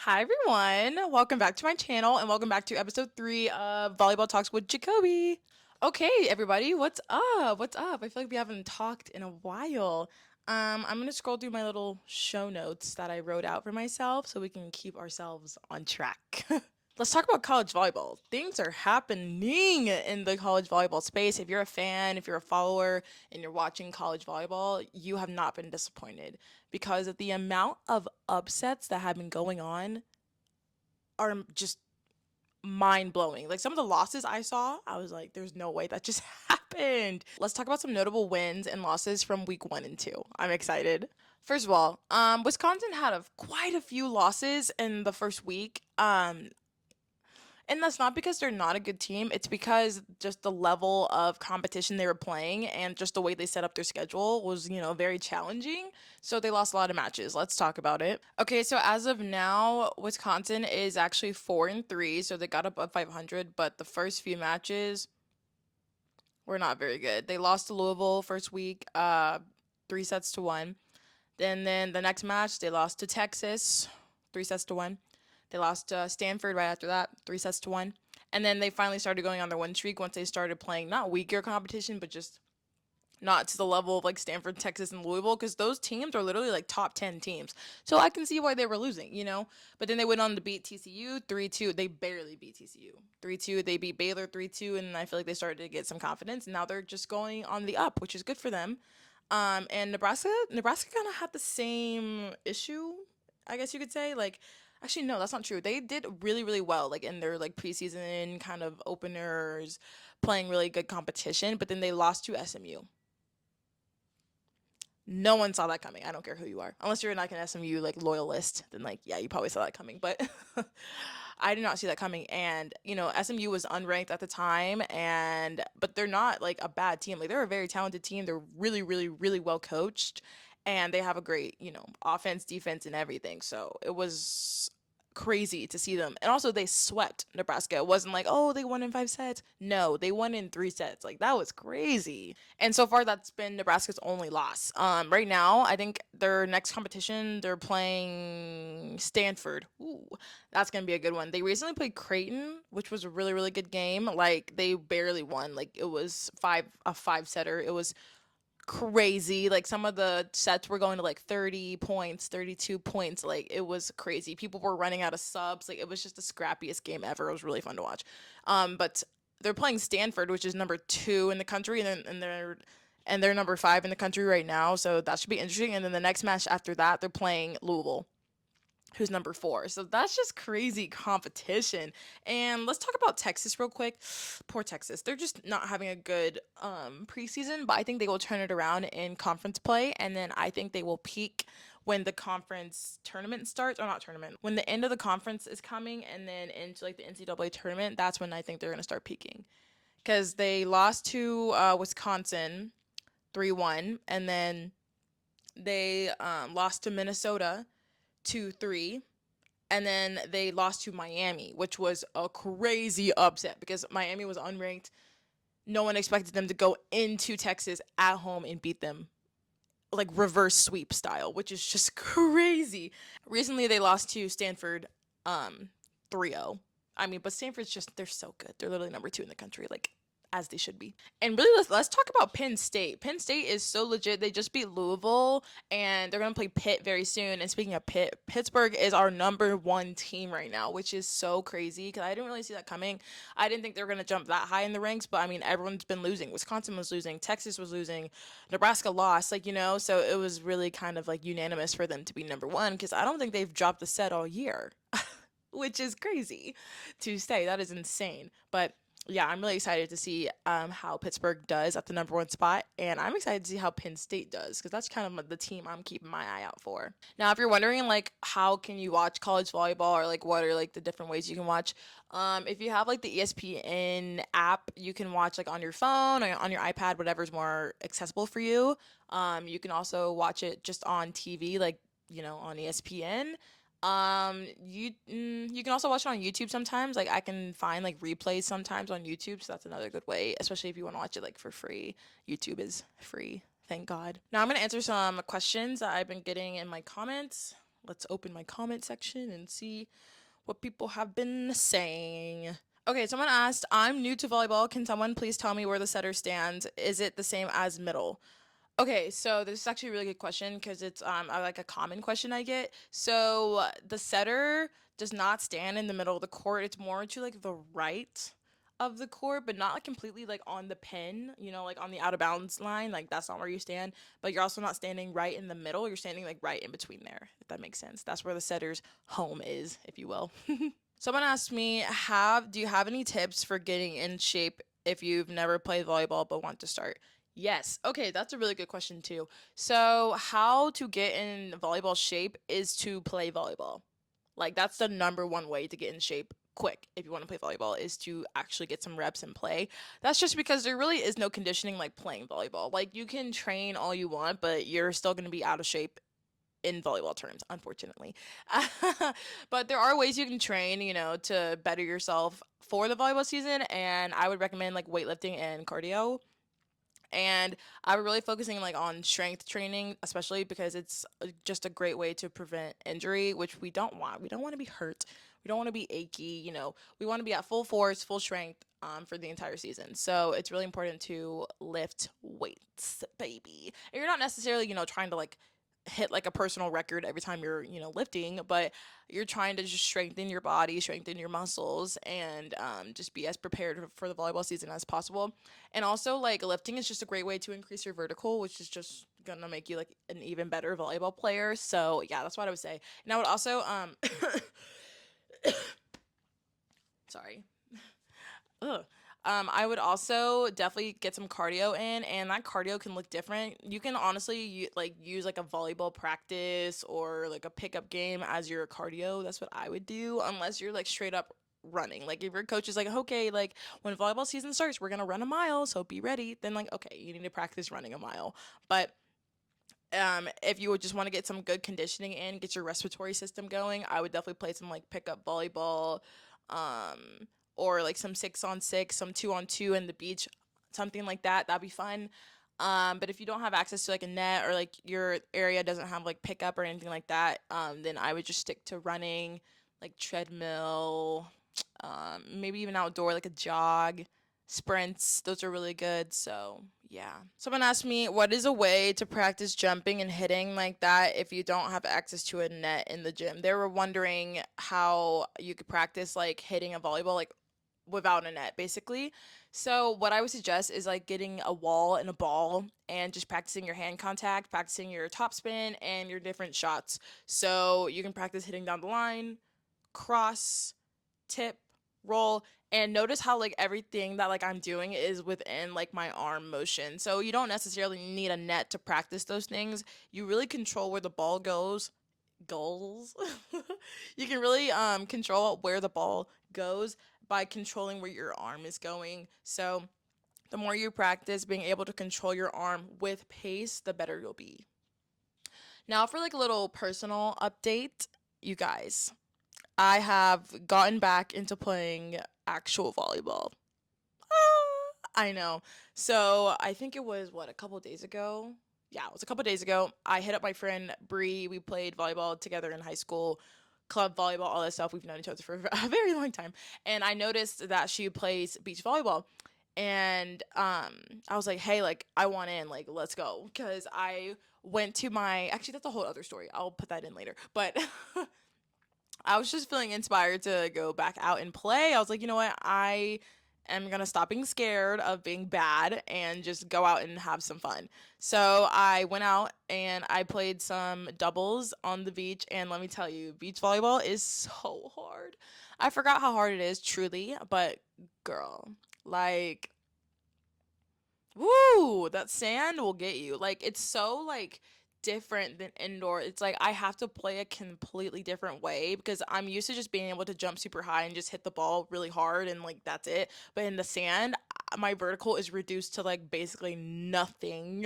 Hi everyone, welcome back to my channel and welcome back to episode 3 of Volleyball Talks with Jacoby. Okay, everybody, what's up? What's up? I feel like we haven't talked in a while. I'm gonna scroll through my little show notes that I wrote out for myself so we can keep ourselves on track. Let's talk about college volleyball. Things are happening in the college volleyball space. If you're a fan, if you're a follower, and you're watching college volleyball, you have not been disappointed because of the amount of upsets that have been going on are just mind blowing. Like some of the losses I saw, I was like, there's no way that just happened. Let's talk about some notable wins and losses from week 1 and 2. I'm excited. First of all, Wisconsin had quite a few losses in the first week. And that's not because they're not a good team. It's because just the level of competition they were playing and just the way they set up their schedule was, very challenging. So they lost a lot of matches. Let's talk about it. Okay, so as of now, Wisconsin is actually 4-3, so they got above 500, but the first few matches were not very good. They lost to Louisville first week, 3-1. Then the next match, they lost to Texas, 3-1. They lost to Stanford right after that, 3-1. And then they finally started going on their win streak once they started playing not weaker competition, but just not to the level of like Stanford, Texas, and Louisville, because those teams are literally like top 10 teams. So I can see why they were losing. But then they went on to beat TCU 3-2. They barely beat TCU 3-2. They beat Baylor 3-2, and I feel like they started to get some confidence. And now they're just going on the up, which is good for them. And Nebraska kind of had the same issue, I guess you could say. Like, actually, no, that's not true. They did really, really well, like in their like preseason kind of openers, playing really good competition. But then they lost to SMU. No one saw that coming. I don't care who you are, unless you're like an SMU like loyalist. Then like, yeah, you probably saw that coming. But I did not see that coming. And SMU was unranked at the time, and but they're not like a bad team. Like they're a very talented team. They're really, really, really well coached, and they have a great offense, defense, and everything. So it was crazy to see them. And also they swept Nebraska. It wasn't like, oh, they won in 5 sets. No, they won in 3 sets. Like that was crazy. And so far that's been Nebraska's only loss. Right now, I think their next competition, they're playing Stanford. Ooh, that's gonna be a good one. They recently played Creighton, which was a really, really good game. Like they barely won. Like it was a 5 setter. It was crazy. Like some of the sets were going to like 30 points, 32 points. Like it was crazy. People were running out of subs. Like it was just the scrappiest game ever. It was really fun to watch. But they're playing Stanford, which is number 2 in the country, and they're number 5 in the country right now. So that should be interesting. And then the next match after that, they're playing Louisville, who's number 4. So that's just crazy competition. And let's talk about Texas real quick. Poor Texas. They're just not having a good preseason, but I think they will turn it around in conference play, and then I think they will peak when the conference tournament starts, or not tournament, when the end of the conference is coming and then into like the NCAA tournament. That's when I think they're going to start peaking, because they lost to Wisconsin 3-1, and then they lost to Minnesota 2-3, and then they lost to Miami, which was a crazy upset because Miami was unranked. No one expected them to go into Texas at home and beat them like reverse sweep style, which is just crazy. Recently they lost to Stanford 3-0. I mean, but Stanford's just, they're so good. They're literally number 2 in the country. Like, as they should be. And really, let's talk about Penn State. Penn State is so legit. They just beat Louisville, and they're gonna play Pitt very soon. And speaking of Pitt, Pittsburgh is our number 1 team right now, which is so crazy because I didn't really see that coming. I didn't think they were gonna jump that high in the ranks, but I mean, everyone's been losing. Wisconsin was losing, Texas was losing, Nebraska lost. So it was really kind of like unanimous for them to be number 1, because I don't think they've dropped the set all year. Which is crazy to say. That is insane. But yeah, I'm really excited to see how Pittsburgh does at the number 1 spot, and I'm excited to see how Penn State does, because that's kind of the team I'm keeping my eye out for. Now, if you're wondering like how can you watch college volleyball, or like what are like the different ways you can watch, if you have like the ESPN app, you can watch like on your phone or on your iPad, whatever's more accessible for you. You can also watch it just on TV, like on ESPN. You can also watch it on YouTube sometimes. Like I can find like replays sometimes on YouTube, so that's another good way, especially if you want to watch it like for free. YouTube is free, thank God. Now I'm gonna answer some questions that I've been getting in my comments. Let's open my comment section and see what people have been saying. Okay, someone asked, I'm new to volleyball. Can someone please tell me where the setter stands? Is it the same as middle? Okay, so this is actually a really good question because it's like a common question I get. So the setter does not stand in the middle of the court. It's more to like the right of the court, but not like completely like on the pin, like on the out of bounds line. Like that's not where you stand. But you're also not standing right in the middle. You're standing like right in between there, if that makes sense. That's where the setter's home is, if you will. Someone asked me, do you have any tips for getting in shape if you've never played volleyball but want to start? Yes. Okay, that's a really good question too. So, how to get in volleyball shape is to play volleyball. Like that's the number one way to get in shape quick if you want to play volleyball is to actually get some reps and play. That's just because there really is no conditioning like playing volleyball. Like you can train all you want, but you're still going to be out of shape in volleyball terms, unfortunately. But there are ways you can train, to better yourself for the volleyball season. And I would recommend like weightlifting and cardio. And I would really focusing like on strength training, especially because it's just a great way to prevent injury, which we don't want. We don't want to be hurt. We don't want to be achy. We want to be at full force, full strength for the entire season. So it's really important to lift weights, baby. And you're not necessarily, trying to like hit like a personal record every time you're lifting, but you're trying to just strengthen your body, strengthen your muscles, and just be as prepared for the volleyball season as possible. And also like lifting is just a great way to increase your vertical, which is just gonna make you like an even better volleyball player. So yeah, that's what I would say. And I would also sorry. Ugh. I would also definitely get some cardio in, and that cardio can look different. You can honestly use like a volleyball practice or like a pickup game as your cardio. That's what I would do, unless you're like straight up running. Like if your coach is like, okay, like when volleyball season starts, we're gonna run a mile, so be ready. Then like, okay, you need to practice running a mile. But if you would just want to get some good conditioning in, get your respiratory system going, I would definitely play some like pickup volleyball, um, or like some 6-on-6, some 2-on-2 in the beach, something like that. That'd be fun. But if you don't have access to like a net or like your area doesn't have like pickup or anything like that, then I would just stick to running, like treadmill, maybe even outdoor, like a jog, sprints. Those are really good. So, yeah. Someone asked me, what is a way to practice jumping and hitting like that if you don't have access to a net in the gym? They were wondering how you could practice like hitting a volleyball like without a net, basically. So, what I would suggest is like getting a wall and a ball and just practicing your hand contact, practicing your top spin and your different shots. So, you can practice hitting down the line, cross, tip, roll, and notice how like everything that like I'm doing is within like my arm motion. So you don't necessarily need a net to practice those things. You really control where the ball goes. Goals. You can really control where the ball goes by controlling where your arm is going. So the more you practice being able to control your arm with pace, the better you'll be. Now for like a little personal update, you guys. I have gotten back into playing actual volleyball. I know. So I think it was a couple days ago. Yeah, it was a couple days ago. I hit up my friend Bree. We played volleyball together in high school, club volleyball, all that stuff. We've known each other for a very long time. And I noticed that she plays beach volleyball. And I was like, hey, like I want in, like let's go. Because I went to my actually that's a whole other story. I'll put that in later. But I was just feeling inspired to go back out and play. I was like, you know what? I am going to stop being scared of being bad and just go out and have some fun. So I went out and I played some doubles on the beach. And let me tell you, beach volleyball is so hard. I forgot how hard it is, truly. But girl, like, woo, that sand will get you. Like, it's so, like, different than indoor. It's like I have to play a completely different way because I'm used to just being able to jump super high and just hit the ball really hard and like that's it. But in the sand, my vertical is reduced to like basically nothing.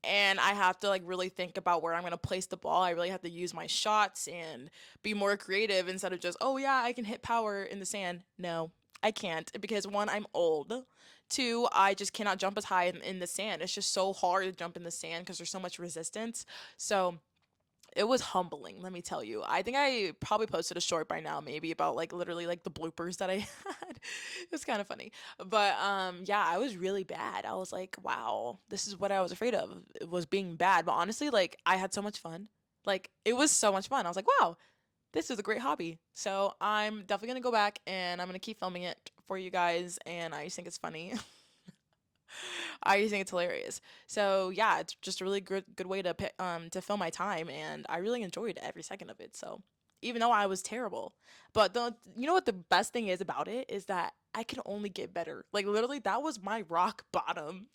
And I have to like really think about where I'm going to place the ball. I really have to use my shots and be more creative instead of just, oh yeah, I can hit power in the sand. No, I can't because one, I'm old. Two, I just cannot jump as high in the sand. It's just so hard to jump in the sand because there's so much resistance. So it was humbling, let me tell you. I think I probably posted a short by now, maybe about like literally like the bloopers that I had. It was kind of funny. But yeah, I was really bad. I was like, wow, this is what I was afraid of. It was being bad. But honestly, like I had so much fun. Like it was so much fun. I was like, wow, this is a great hobby. So I'm definitely gonna go back and I'm gonna keep filming it for you guys and I just think it's funny. I just think it's hilarious. So yeah, it's just a really good way to fill my time, and I really enjoyed every second of it. So even though I was terrible, but the you know what the best thing is about it is that I can only get better. Like literally, that was my rock bottom.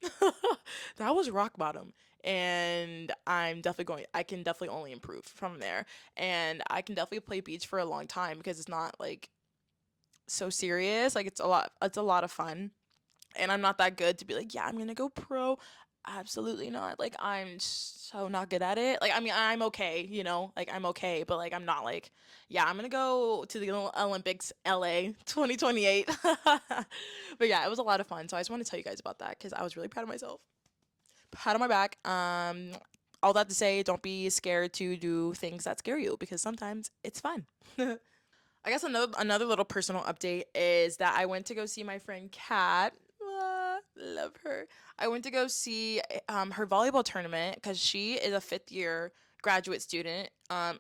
That was rock bottom. And I can definitely only improve from there. And I can definitely play beach for a long time because it's not like so serious. Like it's a lot of fun and I'm not that good to be like, yeah, I'm gonna go pro. Absolutely not. Like I'm so not good at it. Like I mean, I'm okay, like I'm okay, but like I'm not like, yeah, I'm gonna go to the Olympics, LA, 2028. But yeah, it was a lot of fun. So I just want to tell you guys about that because I was really proud of myself. Pat on my back. All that to say, don't be scared to do things that scare you because sometimes it's fun. I guess another little personal update is that I went to go see my friend Kat. Love her. I went to go see her volleyball tournament because she is a fifth year graduate student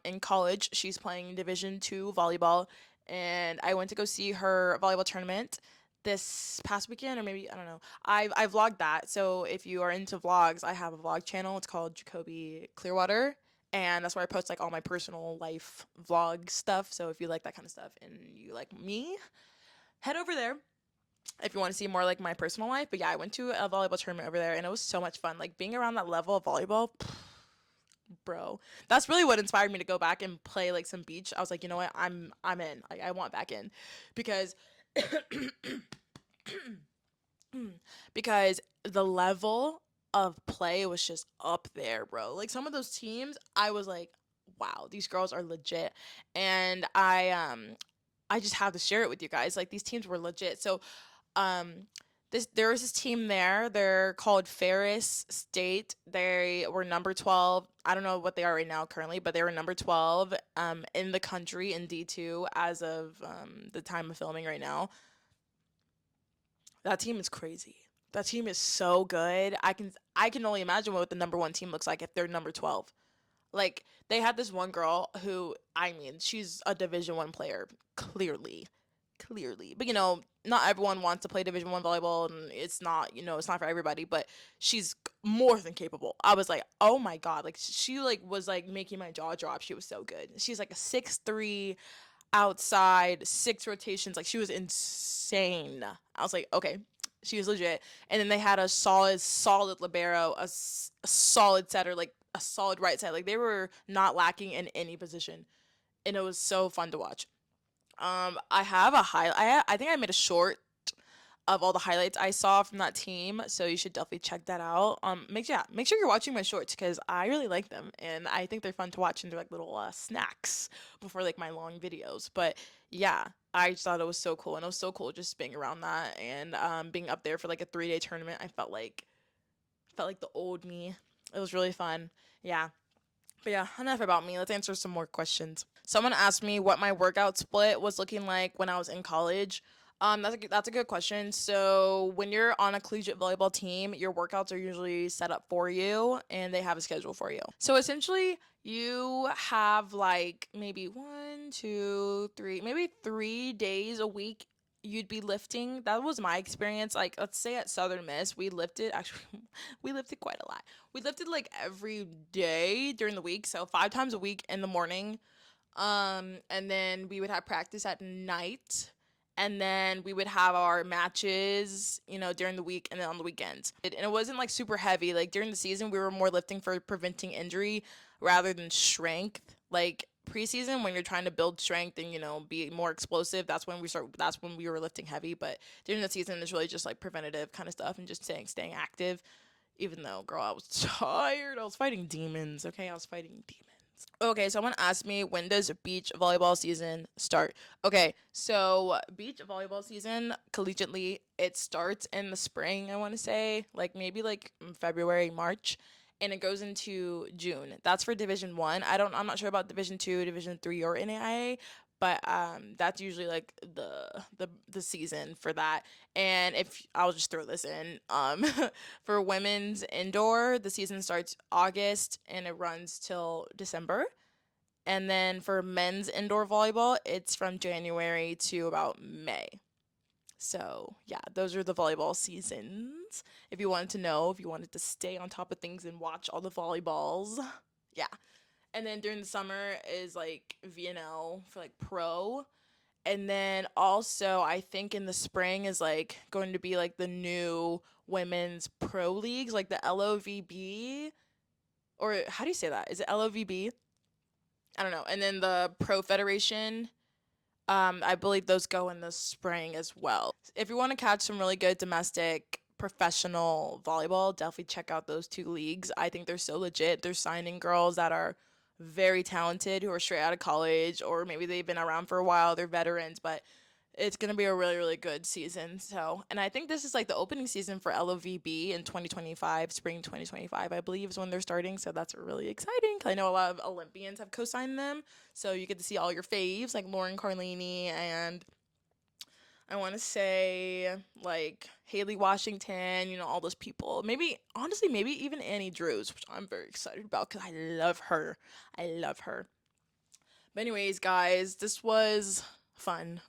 in college. She's playing Division 2 volleyball, and I went to go see her volleyball tournament this past weekend, or maybe I don't know. I vlogged that. So if you are into vlogs, I have a vlog channel. It's called Jacoby Clearwater, and that's where I post like all my personal life vlog stuff. So if you like that kind of stuff and you like me, head over there if you want to see more like my personal life. But yeah, I went to a volleyball tournament over there and it was so much fun. Like being around that level of volleyball, bro. That's really what inspired me to go back and play like some beach. I was like, you know what? I'm in. Like I want back in because because the level of play was just up there, bro. Like some of those teams, I was like, wow, these girls are legit. And I just have to share it with you guys. Like these teams were legit. So um there was this team there. They're called Ferris State. They were number 12. I don't know what they are right now currently, but they were number 12 in the country in D2 as of the time of filming right now. That team is crazy. That team is so good. I can only imagine what the number 1 team looks like if they're number 12. Like they had this one girl who I mean, she's a Division 1 player, clearly. Clearly. But not everyone wants to play Division 1 volleyball and it's not for everybody, but she's more than capable. I was like, "Oh my god." Like she like was like making my jaw drop. She was so good. She's like a 6'3" outside, 6 rotations. Like she was insane. I was like, "Okay, she was legit." And then they had a solid libero, a solid setter, like a solid right side. Like they were not lacking in any position, and it was so fun to watch. I have a I think I made a short of all the highlights I saw from that team, so you should definitely check that out. Make sure you're watching my shorts because I really like them and I think they're fun to watch and they're like little snacks before like my long videos. But yeah, I just thought it was so cool and it was so cool just being around that and being up there for like a 3 day tournament. I felt like the old me. It was really fun. Yeah. But yeah, enough about me. Let's answer some more questions. Someone asked me what my workout split was looking like when I was in college. That's a good question. So when you're on a collegiate volleyball team, your workouts are usually set up for you and they have a schedule for you. So essentially, you have like maybe one, two, three, maybe 3 days a week you'd be lifting. That was my experience. Like let's say at Southern Miss, we lifted actually we lifted quite a lot. We lifted like every day during the week, so 5 times a week in the morning. And then we would have practice at night. And then we would have our matches, during the week and then on the weekends. And it wasn't like super heavy. Like during the season, we were more lifting for preventing injury rather than strength. Like preseason, when you're trying to build strength and, be more explosive, that's when we were lifting heavy. But during the season, it's really just like preventative kind of stuff and just staying active. Even though, girl, I was tired. I was fighting demons, okay? I was fighting demons. Okay, someone asked me when does beach volleyball season start? Okay, so beach volleyball season collegiately it starts in the spring, I want to say, like maybe like February, March, and it goes into June. That's for Division 1. I'm not sure about Division 2, Division 3 or NAIA, but that's usually like the season for that. And if I'll just throw this in, for women's indoor, the season starts August and it runs till December. And then for men's indoor volleyball, it's from January to about May. So, yeah, those are the volleyball seasons. If you wanted to know, if you wanted to stay on top of things and watch all the volleyballs. Yeah. And then during the summer is like VNL for like pro. And then also, I think in the spring is like going to be like the new women's pro leagues, like the LOVB. Or how do you say that? Is it LOVB? I don't know. And then the Pro Federation, I believe those go in the spring as well. If you want to catch some really good domestic professional volleyball, definitely check out those two leagues. I think they're so legit. They're signing girls that are very talented who are straight out of college, or maybe they've been around for a while, they're veterans, but it's going to be a really, really good season. So, and I think this is like the opening season for LOVB in 2025, spring 2025, I believe is when they're starting. So that's really exciting. 'Cause I know a lot of Olympians have co signed them. So you get to see all your faves like Lauren Carlini and I want to say like Haley Washington, all those people. Maybe, honestly, maybe even Annie Drews, which I'm very excited about because I love her. I love her. But anyways, guys, this was fun,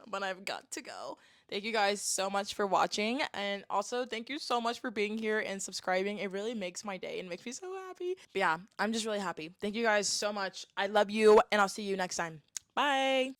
but I've got to go. Thank you guys so much for watching, and also thank you so much for being here and subscribing. It really makes my day and makes me so happy. But yeah, I'm just really happy. Thank you guys so much. I love you, and I'll see you next time. Bye.